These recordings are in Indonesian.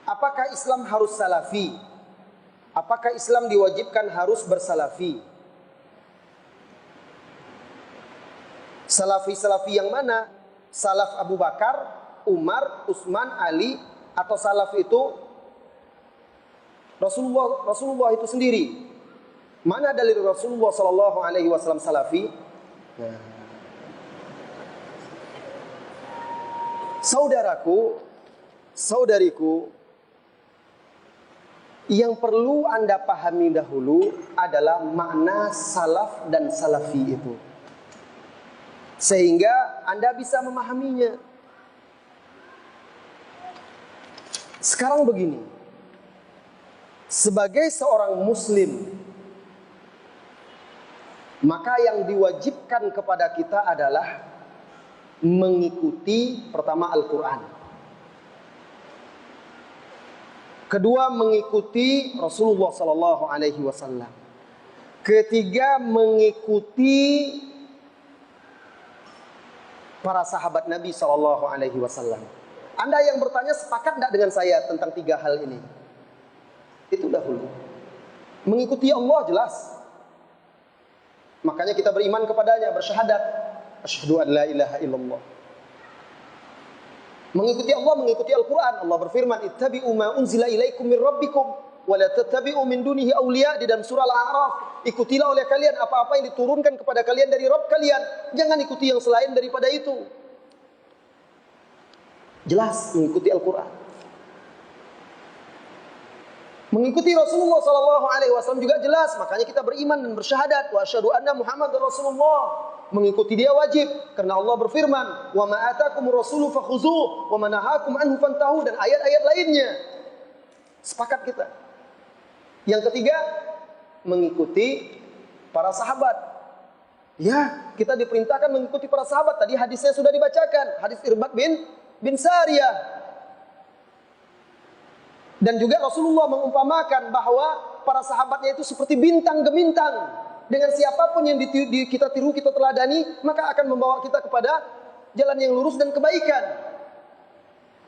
Apakah Islam harus salafi? Apakah Islam diwajibkan harus bersalafi? Salafi yang mana? Salaf Abu Bakar, Umar, Utsman, Ali, atau salaf itu Rasulullah itu sendiri? Mana dalil Rasulullah sallallahu alaihi wasallam salafi? Saudaraku, saudariku, yang perlu Anda pahami dahulu adalah makna salaf dan salafi itu, sehingga Anda bisa memahaminya. Sekarang begini, sebagai seorang muslim, maka yang diwajibkan kepada kita adalah mengikuti pertama Al-Quran, kedua mengikuti Rasulullah Sallallahu Alaihi Wasallam, ketiga mengikuti para sahabat Nabi Sallallahu Alaihi Wasallam. Anda yang bertanya, sepakat tidak dengan saya tentang tiga hal ini? Itu dahulu. Mengikuti Allah jelas, makanya kita beriman kepadanya, bersyahadat asyhadu an la ilaha illallah. Mengikuti Allah, mengikuti Al-Quran. Allah berfirman, ittabi'u ma unzila ilaikum min rabbikum wa la tattabi'u min dunihi awliya, di dalam surah Al-A'raf. Ikutilah oleh kalian apa-apa yang diturunkan kepada kalian dari Rabb kalian, jangan ikuti yang selain daripada itu. Jelas mengikuti Al-Quran. Mengikuti Rasulullah SAW juga jelas, makanya kita beriman dan bersyahadat wa asyhadu anna Muhammadar Rasulullah. Mengikuti dia wajib, karena Allah berfirman, wa ma atakumur rasulu fakhuzuh wa ma nahakum anhu fantahu, dan ayat-ayat lainnya. Sepakat kita. Yang ketiga, mengikuti para sahabat. Ya, kita diperintahkan mengikuti para sahabat. Tadi hadisnya sudah dibacakan, hadis Irbad bin Sariyah. Dan juga Rasulullah mengumpamakan bahwa para sahabatnya itu seperti bintang gemintang. Dengan siapapun yang kita tiru, kita teladani, maka akan membawa kita kepada jalan yang lurus dan kebaikan.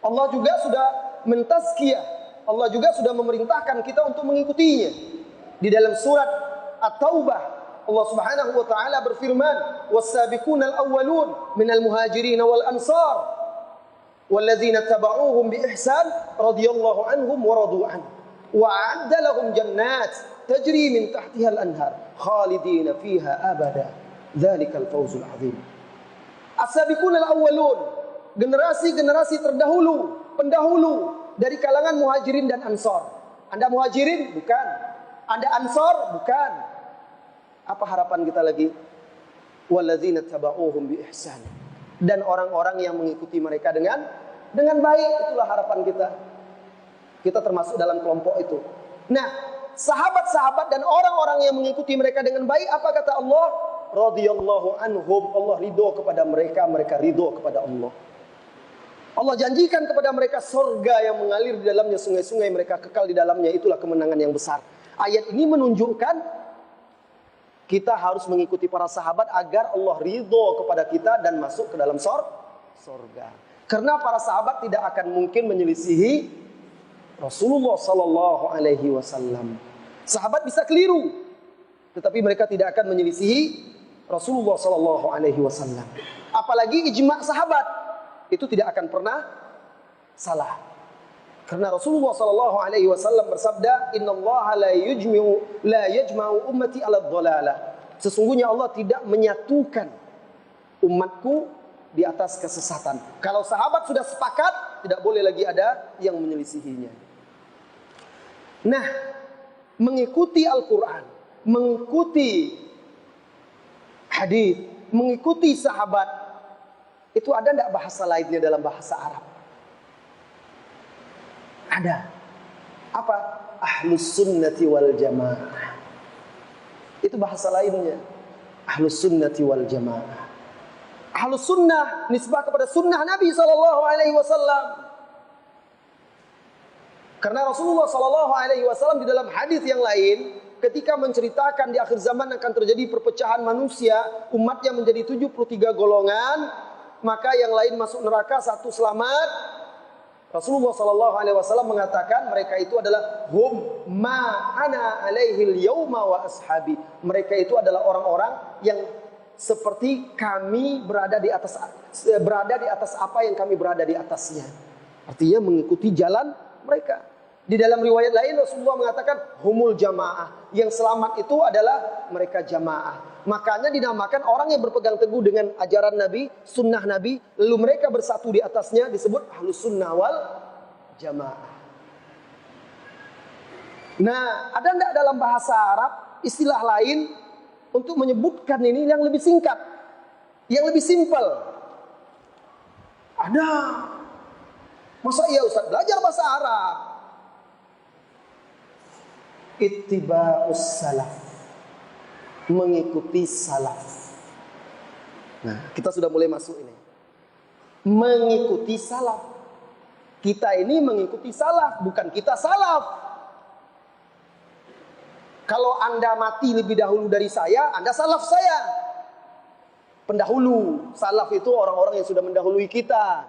Allah juga sudah mentazkiyah, Allah juga sudah memerintahkan kita untuk mengikutinya. Di dalam surat At-Taubah, Allah Subhanahu wa taala berfirman, "Was-sabiqunal awwalun minal muhajirin wal ansar walladzina tabauhum bi ihsan radhiyallahu anhum wa radu an wa a'adda lahum jannat tajri min tahtiha al-anhar khalidina fiha abada dzalikal fawzul azim." As-sabiqunal awwalun, generasi-generasi terdahulu, pendahulu dari kalangan muhajirin dan ansor. Anda muhajirin? Bukan. Anda ansor? Bukan. Apa harapan kita lagi? Walladzina tabauhum bi ihsan, dan orang-orang yang mengikuti mereka dengan baik. Itulah harapan kita. Kita termasuk dalam kelompok itu. Nah, sahabat-sahabat dan orang-orang yang mengikuti mereka dengan baik, apa kata Allah? Radhiyallahu anhum, Allah ridho kepada mereka, mereka ridho kepada Allah. Allah janjikan kepada mereka surga yang mengalir di dalamnya sungai-sungai, mereka kekal di dalamnya. Itulah kemenangan yang besar. Ayat ini menunjukkan kita harus mengikuti para sahabat agar Allah ridho kepada kita dan masuk ke dalam surga. Karena para sahabat tidak akan mungkin menyelisihi Rasulullah sallallahu alaihi wasallam. Sahabat bisa keliru, tetapi mereka tidak akan menyelisihi Rasulullah sallallahu alaihi wasallam. Apalagi ijma' sahabat, itu tidak akan pernah salah. Karena Rasulullah sallallahu alaihi wasallam bersabda, "Innallaha la yajma'u ummati 'ala dhalalah." Sesungguhnya Allah tidak menyatukan umatku di atas kesesatan. Kalau sahabat sudah sepakat, tidak boleh lagi ada yang menyelisihinya. Nah, mengikuti Al-Quran, mengikuti hadis, mengikuti sahabat, itu ada tidak bahasa lainnya dalam bahasa Arab? Ada. Apa? Ahlus sunnati wal jamaah. Itu bahasa lainnya. Ahlus sunnati wal jamaah. Ahlus sunnah nisbah kepada sunnah Nabi sallallahu alaihi wasallam. Karena Rasulullah sallallahu alaihi wasallam di dalam hadis yang lain ketika menceritakan di akhir zaman akan terjadi perpecahan manusia, umatnya menjadi 73 golongan, maka yang lain masuk neraka, satu selamat. Rasulullah Shallallahu Alaihi Wasallam mengatakan mereka itu adalah hum ma ana alaihil yauma wa ashabi. Mereka itu adalah orang-orang yang seperti kami berada di atas apa yang kami berada di atasnya. Artinya mengikuti jalan mereka. Di dalam riwayat lain Rasulullah mengatakan humul jamaah. Yang selamat itu adalah mereka jamaah. Makanya dinamakan orang yang berpegang teguh dengan ajaran Nabi, sunnah Nabi, lalu mereka bersatu di atasnya disebut ahlus sunnah wal jamaah. Nah, ada enggak dalam bahasa Arab istilah lain untuk menyebutkan ini yang lebih singkat, yang lebih simpel? Ada. Masa iya Ustaz belajar bahasa Arab? Ittiba'us salaf, mengikuti salaf. Nah, kita sudah mulai masuk ini. Mengikuti salaf. Kita ini mengikuti salaf, bukan kita salaf. Kalau Anda mati lebih dahulu dari saya, Anda salaf saya. Pendahulu. Salaf itu orang-orang yang sudah mendahului kita.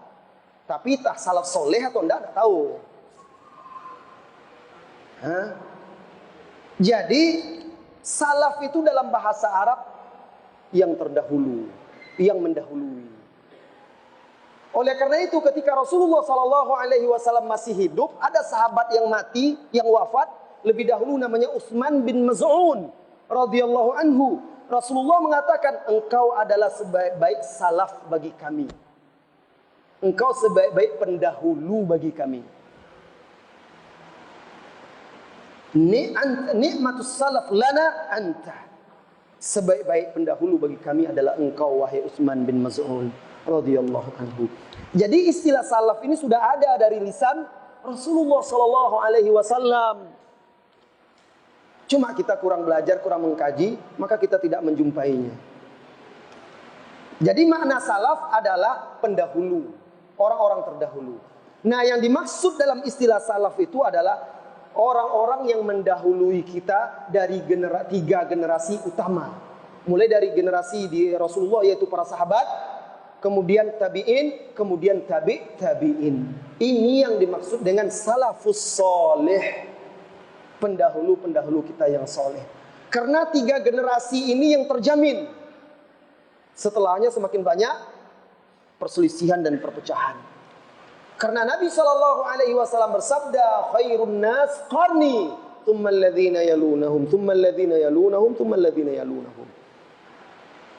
Tapi tak salaf soleh atau enggak tahu. Hah? Jadi salaf itu dalam bahasa Arab yang terdahulu, yang mendahului. Oleh karena itu ketika Rasulullah Shallallahu Alaihi Wasallam masih hidup, ada sahabat yang mati, yang wafat lebih dahulu namanya Utsman bin Maz'un radhiyallahu anhu. Rasulullah mengatakan, engkau adalah sebaik-baik salaf bagi kami. Engkau sebaik-baik pendahulu bagi kami. Nikmatus salaf lana anta. Sebaik-baik pendahulu bagi kami adalah engkau wahai Utsman bin Maz'un radhiyallahu anhu. Jadi istilah salaf ini sudah ada dari lisan Rasulullah sallallahu alaihi wasallam. Cuma kita kurang belajar, kurang mengkaji, maka kita tidak menjumpainya. Jadi makna salaf adalah pendahulu, orang-orang terdahulu. Nah, yang dimaksud dalam istilah salaf itu adalah orang-orang yang mendahului kita dari tiga generasi utama. Mulai dari generasi di Rasulullah yaitu para sahabat, kemudian tabi'in, kemudian tabi'in. Ini yang dimaksud dengan salafus soleh. Pendahulu-pendahulu kita yang soleh. Karena tiga generasi ini yang terjamin. Setelahnya semakin banyak perselisihan dan perpecahan. Karena Nabi Shallallahu Alaihi Wasallam bersabda, khairun nas qarni, thumma alladhina yalunahum, thumma alladhina yalunahum, thumma alladhina yalunahum.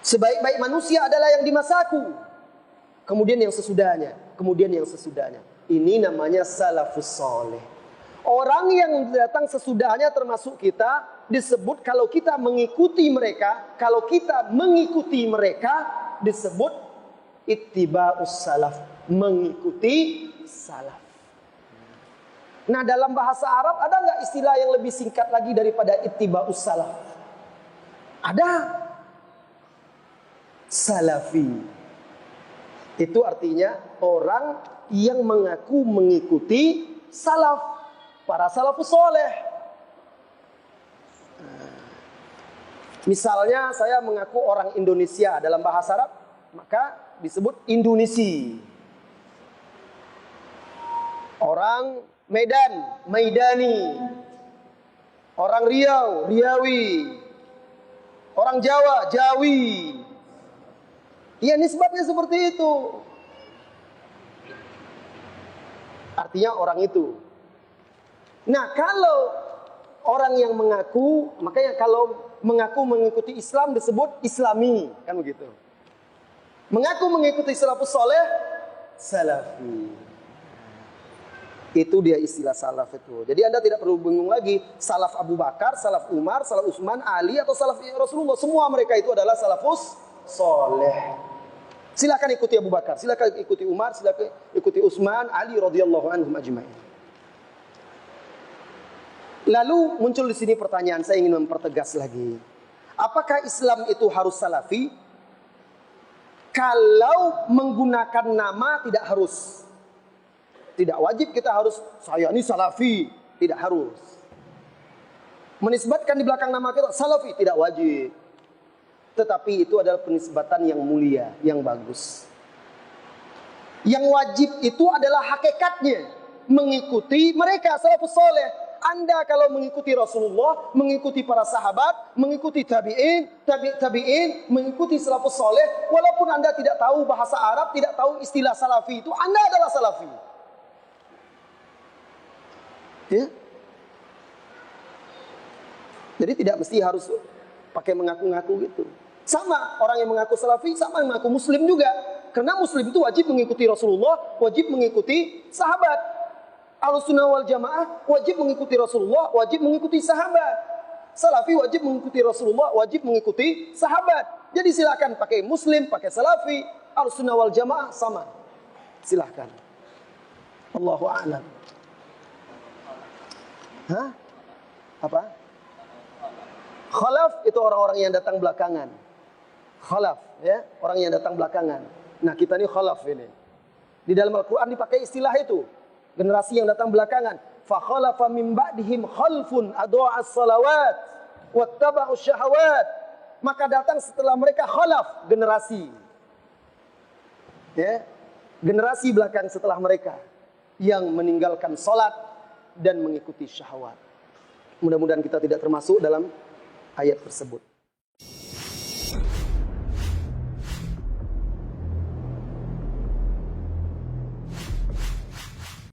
Sebaik-baik manusia adalah yang di masaku, kemudian yang sesudahnya, kemudian yang sesudahnya. Ini namanya salafus soleh. Orang yang datang sesudahnya termasuk kita disebut kalau kita mengikuti mereka, kalau kita mengikuti mereka disebut ittiba'us salaf, mengikuti salaf. Nah, dalam bahasa Arab ada nggak istilah yang lebih singkat lagi daripada ittiba'us salaf? Ada. Salafi. Itu artinya orang yang mengaku mengikuti salaf, para salafus soleh. Misalnya saya mengaku orang Indonesia dalam bahasa Arab, maka disebut Indonesi. Orang Medan, Maidani. Orang Riau, Riawi. Orang Jawa, Jawi. Ya, nisbatnya seperti itu. Artinya orang itu. Nah, kalau orang yang mengaku, makanya kalau mengaku mengikuti Islam disebut Islami, kan begitu. Mengaku mengikuti salafus soleh, salafi. Itu dia istilah salaf itu. Jadi Anda tidak perlu bingung lagi, salaf Abu Bakar, salaf Umar, salaf Utsman, Ali atau salaf Rasulullah. Semua mereka itu adalah salafus soleh. Silakan ikuti Abu Bakar, silakan ikuti Umar, silakan ikuti Utsman, Ali radhiyallahu anhum ajma'in. Lalu muncul di sini pertanyaan, saya ingin mempertegas lagi. Apakah Islam itu harus salafi? Kalau menggunakan nama tidak harus. Tidak wajib kita harus, saya ini salafi. Tidak harus. Menisbatkan di belakang nama kita, salafi, tidak wajib. Tetapi itu adalah penisbatan yang mulia, yang bagus. Yang wajib itu adalah hakikatnya mengikuti mereka salafus soleh. Anda kalau mengikuti Rasulullah, mengikuti para sahabat, mengikuti tabi'in, tabi'in, mengikuti salafus soleh, walaupun Anda tidak tahu bahasa Arab, tidak tahu istilah salafi itu, Anda adalah salafi. Ya. Jadi tidak mesti harus pakai mengaku-ngaku gitu. Sama orang yang mengaku salafi, sama yang mengaku muslim juga. Karena muslim itu wajib mengikuti Rasulullah, wajib mengikuti sahabat. Ahlussunnah wal Jamaah wajib mengikuti Rasulullah, wajib mengikuti sahabat. Salafi wajib mengikuti Rasulullah, wajib mengikuti sahabat. Jadi silakan pakai muslim, pakai salafi, Ahlussunnah wal Jamaah sama. Silahkan. Allahu a'lam. Hah? Apa? Khalaf itu orang-orang yang datang belakangan. Khalaf, ya, orang yang datang belakangan. Nah, kita ini khalaf ini. Di dalam Al-Qur'an dipakai istilah itu. Generasi yang datang belakangan. Fa khalafa min ba'dihim khalfun adha'as salawat wattaba'us syahawat. Maka datang setelah mereka khalaf, generasi. Ya. Generasi belakang setelah mereka yang meninggalkan salat dan mengikuti syahwat. Mudah-mudahan kita tidak termasuk dalam ayat tersebut.